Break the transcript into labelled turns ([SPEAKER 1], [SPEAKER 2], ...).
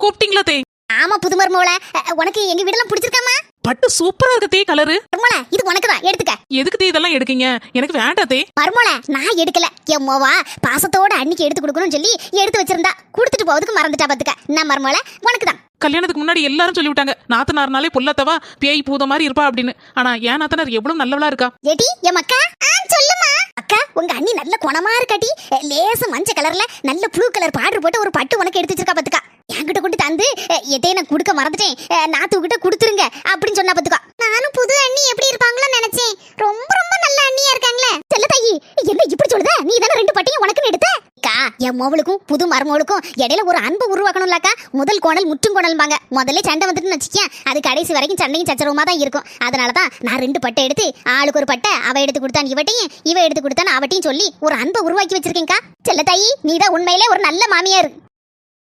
[SPEAKER 1] கூப்பிட்டீங்களா தே?
[SPEAKER 2] ஆமா புது மருமோள, உனக்கு எங்க வீடெல்லாம் பிடிச்சிருக்காமா?
[SPEAKER 1] பட்டு சூப்பரா இருக்கு தே கலரு.
[SPEAKER 2] மருமோள இது உனக்கு தான், எடுத்துக்க.
[SPEAKER 1] எதுக்கு தே இதெல்லாம் எடுக்கீங்க? எனக்கு வேண்டாம் தே.
[SPEAKER 2] மருமோள நான் எடுக்கல, என் மோவா பாசத்தோட அன்னைக்கு எடுத்து கொடுக்கணும்னு சொல்லி எடுத்து வச்சிருந்தா, கொடுத்துட்டு போவதுக்கு மறந்துட்டா பாத்துக்க. நான் மருமோள உனக்கு தான்.
[SPEAKER 1] கல்யாணத்துக்கு முன்னாடி எல்லாரும் சொல்லி விட்டாங்க நாத்தனார்னாலே பொல்லத்தவா பேய் பூத மாதிரி இருப்பா அப்படின்னு. ஆனா ஏன் நாத்தனார் எவ்வளவு நல்லவளா இருக்கா.
[SPEAKER 2] ஏடி என் அக்கா, சொல்லுமா அக்கா. உங்க அண்ணி நல்ல குணமா இருக்காட்டி, லேச மஞ்சள் கலர்ல நல்ல ப்ளூ கலர் பார்டர் போட்டு ஒரு பட்டு உனக்கு எடுத்து வச்சிருக்கா பாத்துக்கா. என்கிட்ட கொண்டு தந்து எதே நான் கொடுக்க மறந்துட்டேன், நாத்துக்கிட்ட கொடுத்துருங்க அப்படின்னு சொன்னா பாத்துக்கா. நானும் புது அண்ணி எப்படி இருப்பாங்களோ நினைச்சேன். ரொம்ப ரொம்ப நல்ல அண்ணியா இருக்காங்களே. செல்ல தாயி, என்ன இப்படி சொல்லுத? நீ தானே 2 பட்டையும் உனக்குன்னு எடுத்த. அக்கா, என் மோவளுக்கும் புது மருமகளுக்கும் இடையில ஒரு அன்பு உருவாக்கணும்லக்கா. முதல் கோணல் முற்றும் கோணல்பாங்க. முதல்ல சண்டை வந்துட்டுன்னு வச்சுக்கேன், அது கடைசி வரைக்கும் சண்டையும் சச்சரவுமா தான் இருக்கும். அதனாலதான் நான் 2 பட்டை எடுத்து, ஆளுக்கு ஒரு பட்டை, அவ எடுத்து கொடுத்தான் இவட்டையும், இவ எடுத்து கொடுத்தான் அவட்டையும் சொல்லி ஒரு அன்பை உருவாக்கி வச்சிருக்கேன்க்கா. செல்ல தாயி, நீதான் உண்மையிலே ஒரு நல்ல மாமியார்.